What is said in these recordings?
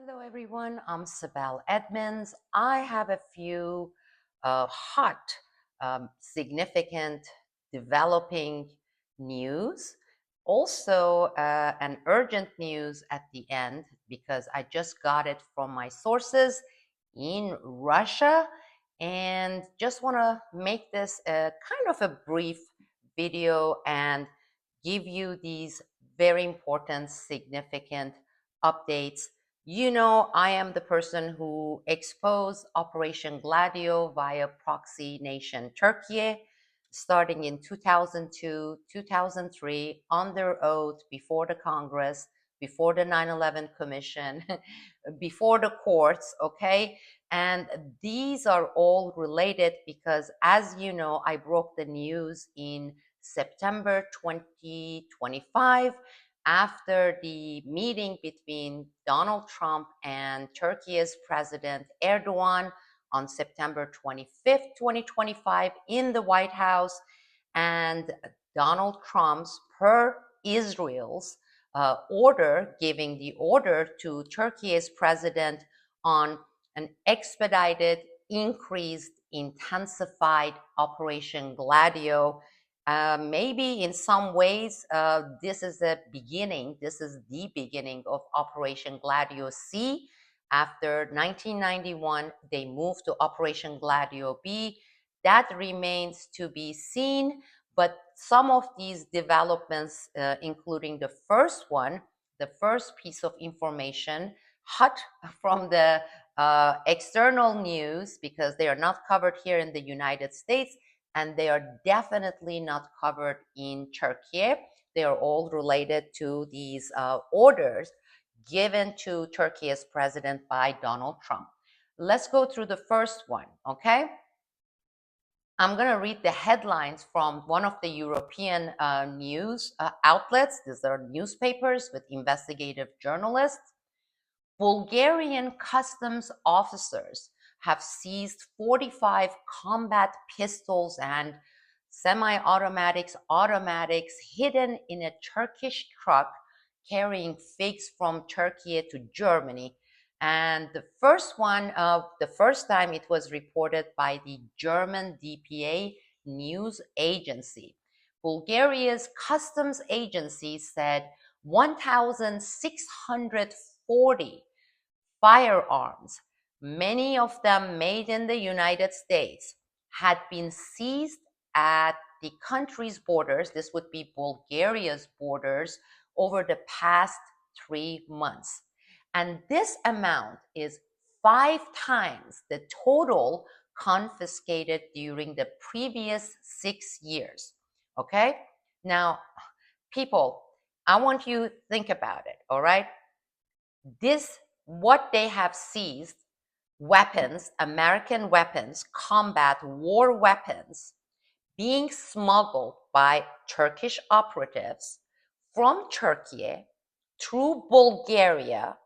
Hello, everyone. I'm Sibel Edmonds. I have a few hot, significant, developing news. Also, an urgent news at the end because I just got it from my sources in Russia, and just want to make this a kind of a brief video and give you these very important, significant updates. You know, I am the person who exposed Operation Gladio via proxy nation Turkiye, starting in 2002, 2003, under oath before the Congress, before the 9/11 Commission, before the courts, okay? And these are all related because, as you know, I broke the news in September 2025 after the meeting between Donald Trump and Turkey's President Erdogan on September 25th, 2025 in the White House, and Donald Trump's per Israel's order, giving the order to Turkey's president on an expedited, increased, intensified Operation Gladio. Maybe in some ways, this is the beginning. This is the beginning of Operation Gladio C. After 1991, they moved to Operation Gladio B. That remains to be seen. But some of these developments, including the first one, the first piece of information, hot from the external news, because they are not covered here in the United States, and they are definitely not covered in Turkey. They are all related to these orders given to Turkey's president by Donald Trump. Let's go through the first one, okay? I'm going to read the headlines from one of the European news outlets. These are newspapers with investigative journalists. Bulgarian customs officers have seized 45 combat pistols and semi-automatics, automatics hidden in a Turkish truck carrying figs from Turkey to Germany. And the first time it was reported by the German DPA news agency. Bulgaria's customs agency said 1,640 firearms, many of them made in the United States, had been seized at the country's borders. This would be Bulgaria's borders over the past 3 months. And this amount is 5 times the total confiscated during the previous 6 years. Okay? Now, people, I want you to think about it, all right? What they have seized, weapons, American weapons, combat war weapons, being smuggled by Turkish operatives from Turkey through Bulgaria,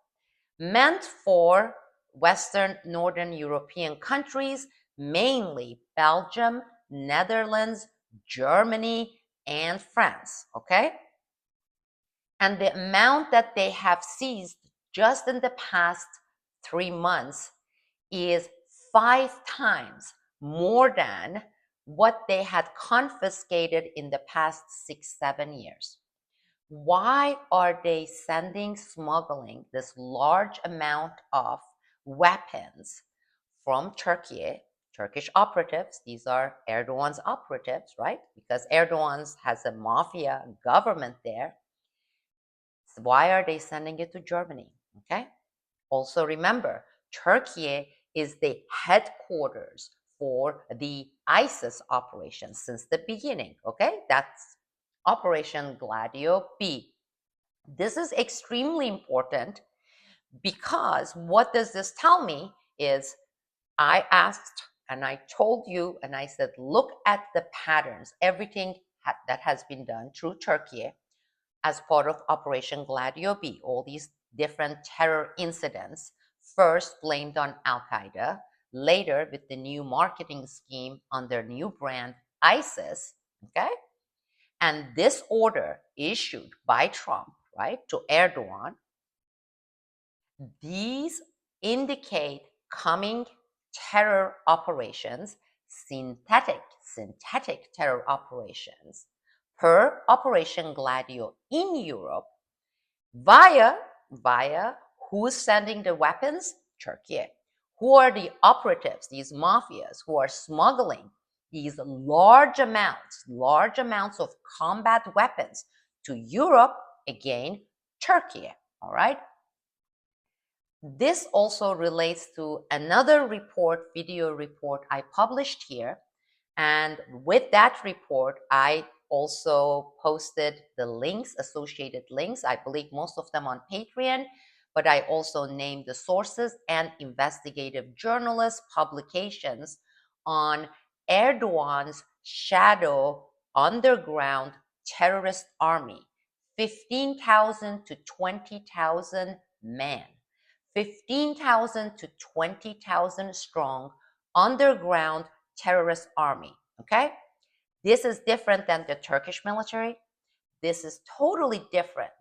meant for Western Northern European countries, mainly Belgium, Netherlands, Germany, and France, okay? And the amount that they have seized just in the past 3 months is 5 times more than what they had confiscated in the past 6-7 years. Why are they smuggling this large amount of weapons from Turkey, Turkish operatives? These are Erdogan's operatives, right? Because Erdogan has a mafia government there. Why are they sending it to Germany? Okay. Also remember, Turkey is the headquarters for the ISIS operation since the beginning. Okay. That's Operation Gladio B. This is extremely important because what does this tell me is I asked and I told you and I said, look at the patterns, everything that has been done through Turkey as part of Operation Gladio B, all these different terror incidents, first blamed on Al-Qaeda, later with the new marketing scheme on their new brand, ISIS, okay? And this order issued by Trump, right, to Erdogan, These indicate coming terror operations, synthetic terror operations, per Operation Gladio in Europe, via who's sending the weapons? Turkey. Who are the operatives, these mafias who are smuggling these large amounts of combat weapons to Europe? Again, Turkey. All right. This also relates to another report, video report I published here. And with that report, I also posted the links, associated links. I believe most of them on Patreon, but I also named the sources and investigative journalist publications on Erdogan's shadow underground terrorist army, 15,000 to 20,000 men. 15,000 to 20,000 strong underground terrorist army. Okay? This is different than the Turkish military. This is totally different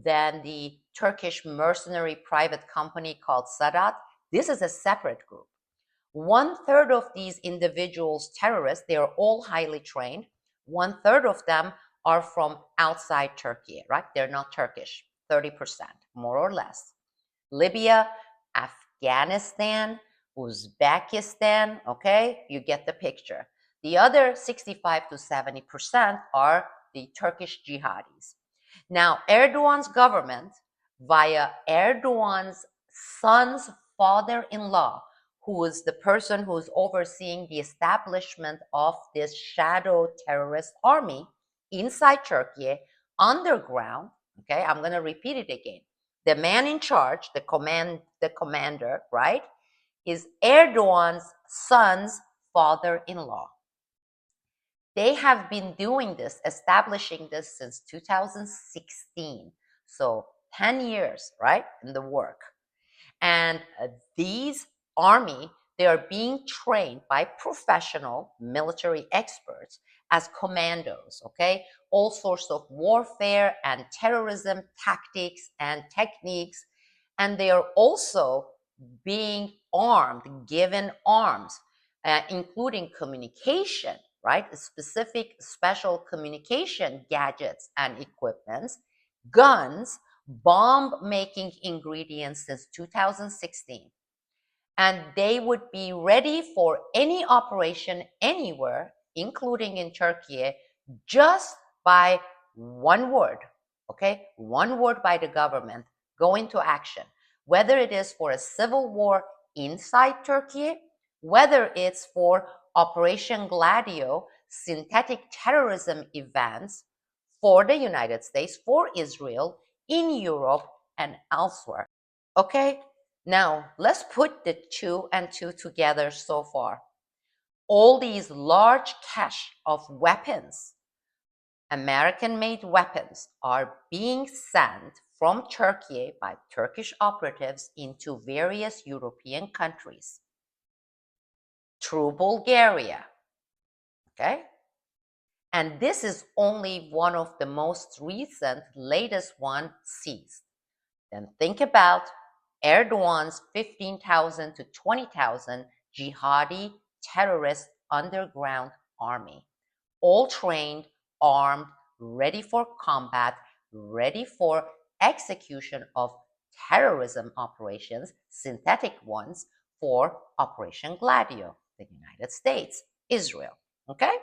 than the Turkish mercenary private company called Sadat. This is a separate group. 1/3 of these individuals, terrorists, they are all highly trained. 1/3 of them are from outside Turkey, right? They're not Turkish, 30%, more or less. Libya, Afghanistan, Uzbekistan, okay? You get the picture. The other 65 to 70% are the Turkish jihadis. Now, Erdogan's government, via Erdogan's son's father-in-law, who is the person who is overseeing the establishment of this shadow terrorist army inside Turkey, underground, okay? I'm going to repeat it again. The man in charge, the commander, right, is Erdogan's son's father-in-law. They have been doing this, establishing this since 2016. So 10 years, right, in the work. And these army, they are being trained by professional military experts as commandos, okay? All sorts of warfare and terrorism tactics and techniques. And they are also being armed, given arms, including communication, right? Specific special communication gadgets and equipments, guns, bomb making ingredients since 2016. And they would be ready for any operation anywhere, including in Turkey, just by one word, okay? One word by the government, go into action. Whether it is for a civil war inside Turkey, whether it's for Operation Gladio, synthetic terrorism events for the United States, for Israel, in Europe, and elsewhere. Okay, now let's put the two and two together so far. All these large cache of weapons, American-made weapons, are being sent from Turkey by Turkish operatives into various European countries through Bulgaria. Okay? And this is only one of the most recent, latest one seized. Then think about Erdogan's 15,000 to 20,000 jihadi terrorist underground army, all trained, armed, ready for combat, ready for execution of terrorism operations, synthetic ones, for Operation Gladio, the United States, Israel. Okay?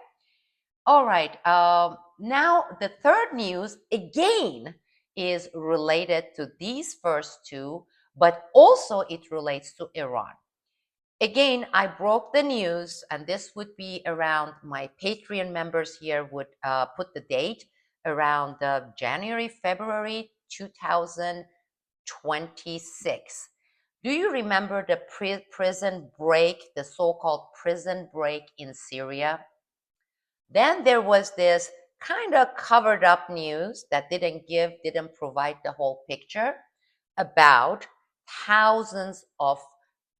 All right. Now, the third news, again, is related to these first two, but also it relates to Iran. Again, I broke the news, and this would be around, my Patreon members here would put the date around January, February 2026. Do you remember the prison break, the so-called prison break in Syria? Then there was this kind of covered up news that didn't provide the whole picture about thousands of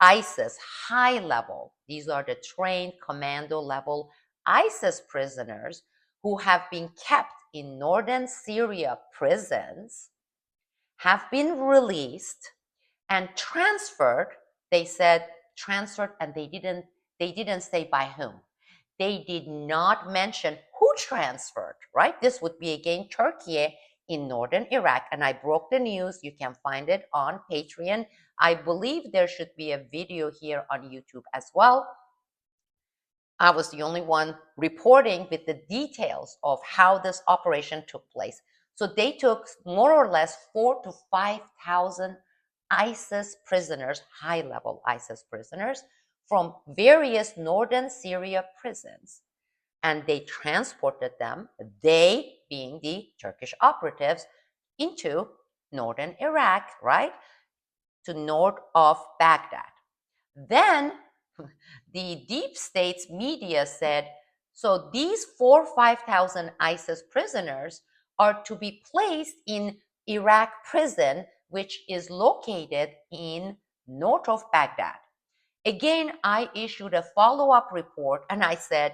ISIS high level, these are the trained commando level ISIS prisoners who have been kept in northern Syria prisons, have been released and transferred. They said transferred, and they didn't say by whom. They did not mention who transferred, right? This would be again Turkey in northern Iraq. And I broke the news. You can find it on Patreon. I believe there should be a video here on YouTube as well. I was the only one reporting with the details of how this operation took place. So they took more or less 4 to 5,000 ISIS prisoners, high-level ISIS prisoners, from various northern Syria prisons. And they transported them, they being the Turkish operatives, into northern Iraq, right? To north of Baghdad. Then the deep state's media said, so these 4 or 5,000 ISIS prisoners are to be placed in Iraq prison, which is located in north of Baghdad. Again, I issued a follow-up report and I said,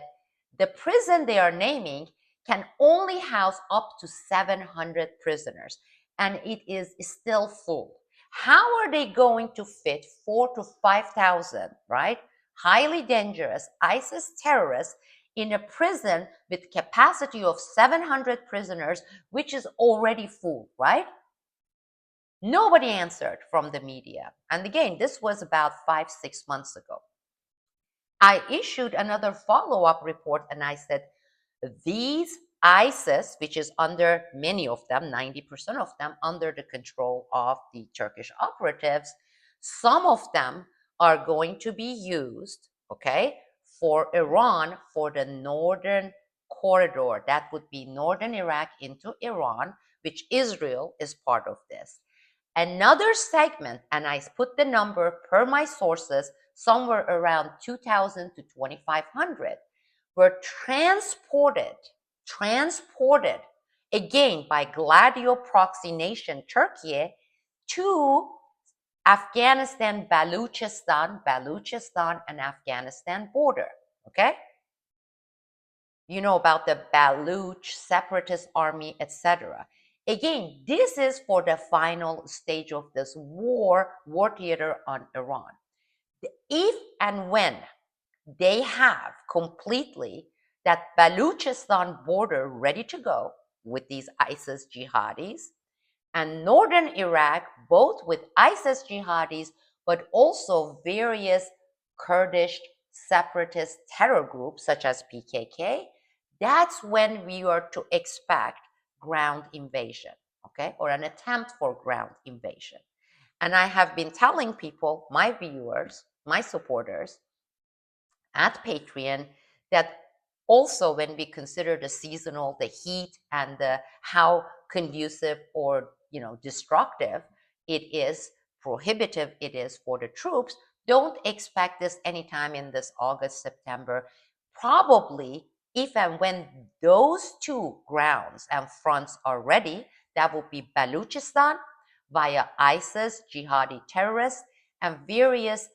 the prison they are naming can only house up to 700 prisoners, and it is still full. How are they going to fit 4 to 5,000, right? Highly dangerous ISIS terrorists in a prison with capacity of 700 prisoners, which is already full, right? Nobody answered from the media. And again, this was about 5-6 months ago. I issued another follow-up report and I said, these ISIS, which is under many of them, 90% of them, under the control of the Turkish operatives, some of them are going to be used, okay, for Iran, for the northern corridor. That would be northern Iraq into Iran, which Israel is part of this. Another segment, and I put the number per my sources, somewhere around 2,000 to 2,500, were transported again by Gladio proxy nation Turkiye to Afghanistan, Baluchistan and Afghanistan border. Okay? You know about the Baluch separatist army, etc. Again, this is for the final stage of this war theater on Iran. If and when they have completely that Baluchistan border ready to go with these ISIS jihadis, and northern Iraq, both with ISIS jihadis, but also various Kurdish separatist terror groups such as PKK, that's when we are to expect ground invasion, okay, or an attempt for ground invasion. And I have been telling people, my viewers, my supporters at Patreon, that also when we consider the seasonal, the heat, and the how conducive or destructive it is, prohibitive it is for the troops, don't expect this anytime in this August, September. Probably if and when those two grounds and fronts are ready, that will be Baluchistan via ISIS, jihadi terrorists, and various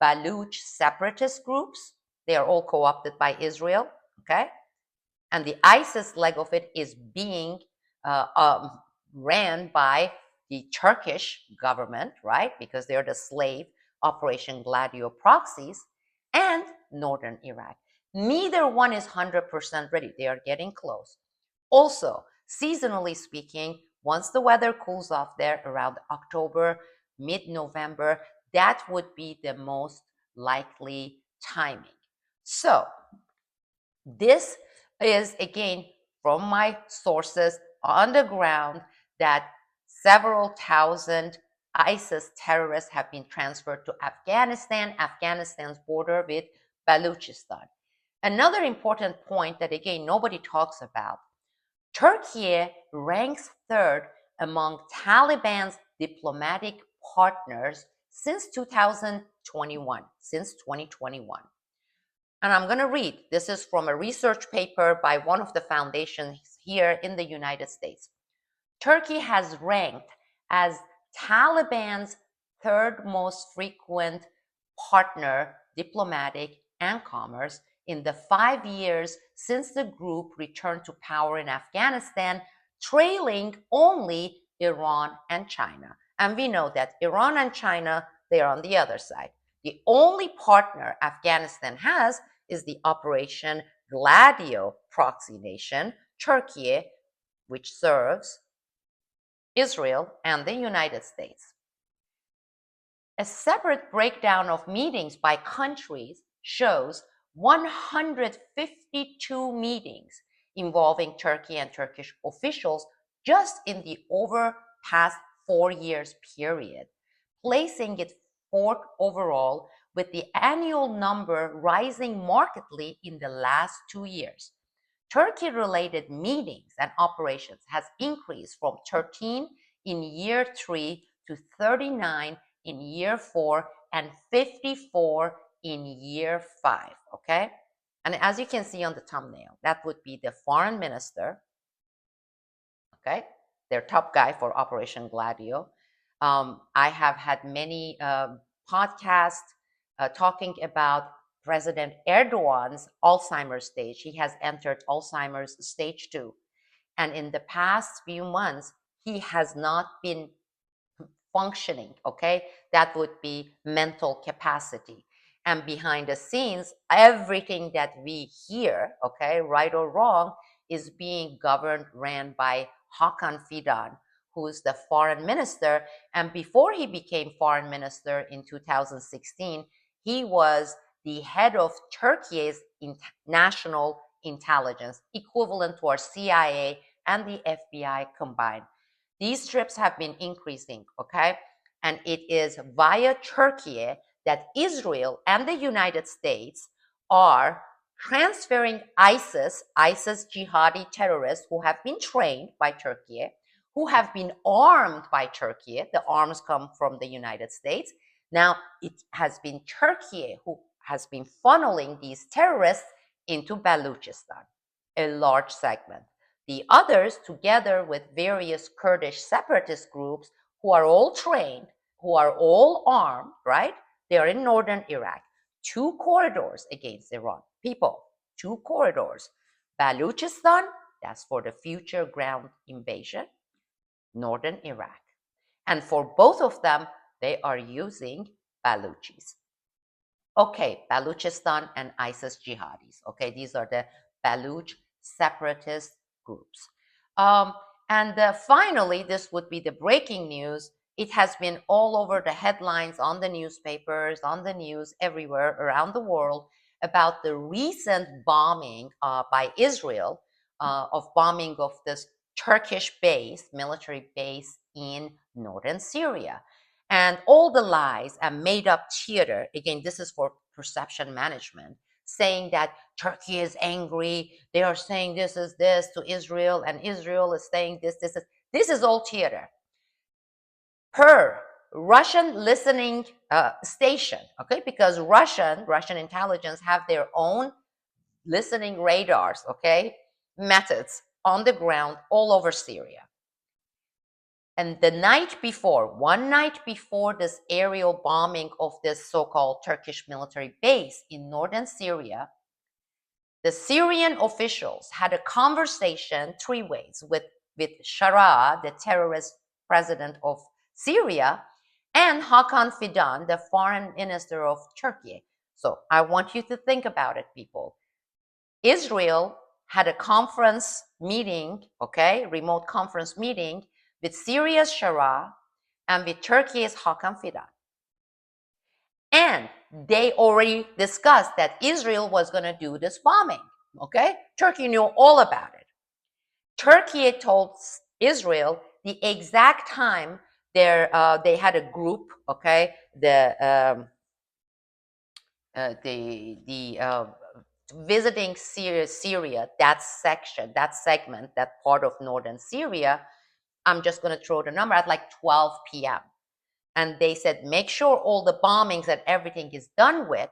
Baluch separatist groups. They are all co-opted by Israel, okay? And the ISIS leg of it is being ran by the Turkish government, right? Because they're the slave Operation Gladio proxies, and northern Iraq. Neither one is 100% ready. They are getting close. Also, seasonally speaking, once the weather cools off there around October, mid-November, that would be the most likely timing. So, this is again from my sources on the ground that several thousand ISIS terrorists have been transferred to Afghanistan, Afghanistan's border with Baluchistan. Another important point that again nobody talks about, Turkey ranks third among Taliban's diplomatic partners since 2021, since 2021. And I'm going to read. This is from a research paper by one of the foundations here in the United States. Turkey has ranked as Taliban's third most frequent partner, diplomatic and commerce, in the 5 years since the group returned to power in Afghanistan, trailing only Iran and China. And we know that Iran and China, they are on the other side. The only partner Afghanistan has is the Operation Gladio proxy nation, Turkey, which serves Israel and the United States. A separate breakdown of meetings by countries shows 152 meetings involving Turkey and Turkish officials just in the over past 4 years period, placing it fourth overall, with the annual number rising markedly in the last 2 years. Turkey-related meetings and operations has increased from 13 in year 3 to 39 in year 4 and 54 in year 5, okay? And as you can see on the thumbnail, that would be the foreign minister, okay? Their top guy for Operation Gladio. I have had many podcasts talking about President Erdogan's Alzheimer's stage. He has entered Alzheimer's stage 2. And in the past few months, he has not been functioning, okay? That would be mental capacity. And behind the scenes, everything that we hear, okay, right or wrong, is being governed, ran by Hakan Fidan, who is the foreign minister. And before he became foreign minister in 2016, he was the head of Turkey's national intelligence, equivalent to our CIA and the FBI combined. These trips have been increasing, okay? And it is via Turkey that Israel and the United States are transferring ISIS jihadi terrorists who have been trained by Turkey, who have been armed by Turkey. The arms come from the United States. Now, it has been Turkey who has been funneling these terrorists into Balochistan, a large segment. The others, together with various Kurdish separatist groups who are all trained, who are all armed, right? They are in northern Iraq. 2 corridors against Iran. People, 2 corridors. Balochistan, that's for the future ground invasion, northern Iraq. And for both of them, they are using Baluchis. Okay, Balochistan and ISIS jihadis. Okay, these are the Baluch separatist groups. And finally, this would be the breaking news. It has been all over the headlines, on the newspapers, on the news, everywhere around the world about the recent bombing by Israel of bombing of this Turkish base, military base in northern Syria. And all the lies and made up theater, again, this is for perception management, saying that Turkey is angry. They are saying this is this to Israel, and Israel is saying this is all theater. Per Russian listening station, okay, because Russian intelligence have their own listening radars, okay, methods on the ground all over Syria. And the night before, one night before this aerial bombing of this so-called Turkish military base in northern Syria, the Syrian officials had a conversation 3 ways with Shara, the terrorist president of Syria, and Hakan Fidan, the foreign minister of Turkey. So I want you to think about it, people. Israel had a conference meeting, okay, remote conference meeting with Syria's Shara and with Turkey's Hakan Fidan. And they already discussed that Israel was going to do this bombing, okay? Turkey knew all about it. Turkey told Israel the exact time they had a group, okay, visiting Syria, that section, that segment, that part of northern Syria. I'm just going to throw the number at like 12 p.m. And they said, make sure all the bombings and everything is done with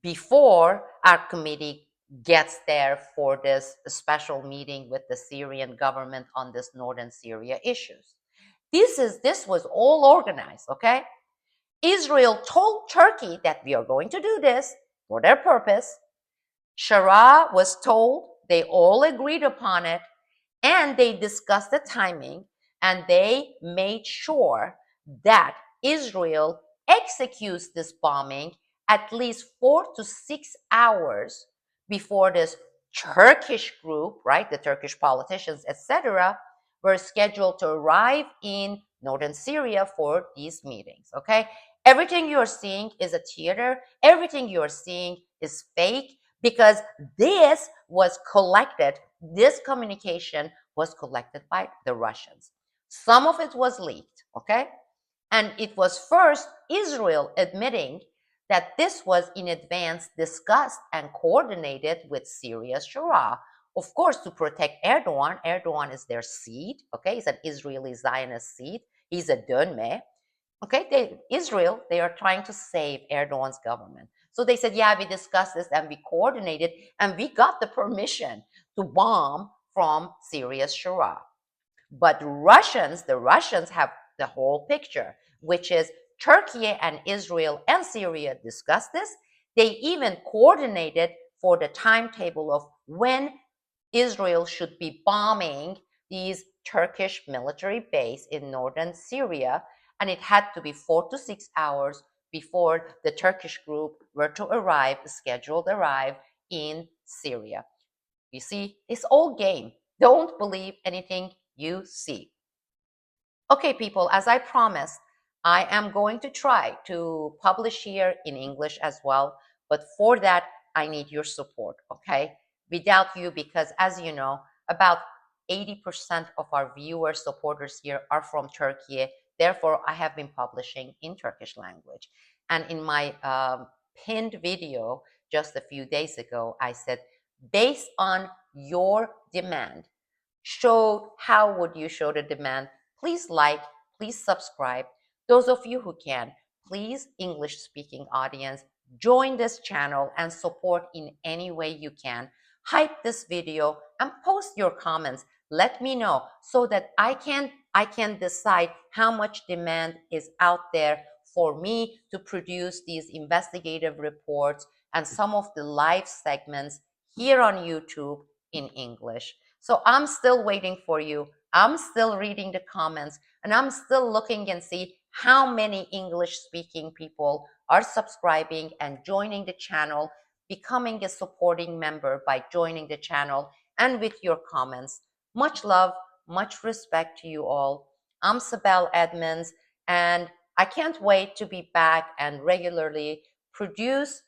before our committee gets there for this special meeting with the Syrian government on this northern Syria issues. This was all organized, okay? Israel told Turkey that we are going to do this for their purpose. Shara was told, they all agreed upon it, and they discussed the timing. And they made sure that Israel executes this bombing at least 4 to 6 hours before this Turkish group, right, the Turkish politicians, etc., were scheduled to arrive in northern Syria for these meetings. Okay, everything you're seeing is a theater. Everything you're seeing is fake because this was collected. This communication was collected by the Russians. Some of it was leaked. Okay, and it was first Israel admitting that this was in advance discussed and coordinated with Syria's Shura. Of course, to protect Erdogan. Erdogan is their seed. Okay, he's an Israeli Zionist seed. He's a buymea. Okay, Israel, they are trying to save Erdogan's government. So they said, yeah, we discussed this and we coordinated and we got the permission to bomb from Syria's Shura. But the Russians have the whole picture, which is Turkey and Israel and Syria discussed this. They even coordinated for the timetable of when Israel should be bombing these Turkish military base in northern Syria, and it had to be 4 to 6 hours before the Turkish group were to arrive in Syria. You see, it's all game. Don't believe anything you see. Okay, people, as I promised, I am going to try to publish here in English as well. But for that, I need your support, okay? Without you, because as you know, about 80% of our viewers, supporters here are from Turkey. Therefore, I have been publishing in Turkish language. And in my pinned video just a few days ago, I said, based on your demand, show how would you show the demand. Please like, please subscribe. Those of you who can, please, English speaking audience, join this channel and support in any way you can. Hype this video and post your comments. Let me know so that I can decide how much demand is out there for me to produce these investigative reports and some of the live segments here on YouTube in English. So I'm still waiting for you. I'm still reading the comments and I'm still looking and see how many English speaking people are subscribing and joining the channel, becoming a supporting member by joining the channel and with your comments. Much love, much respect to you all. I'm Sibel Edmonds and I can't wait to be back and regularly produce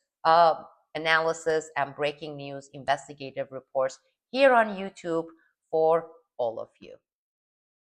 analysis and breaking news investigative reports here on YouTube for all of you.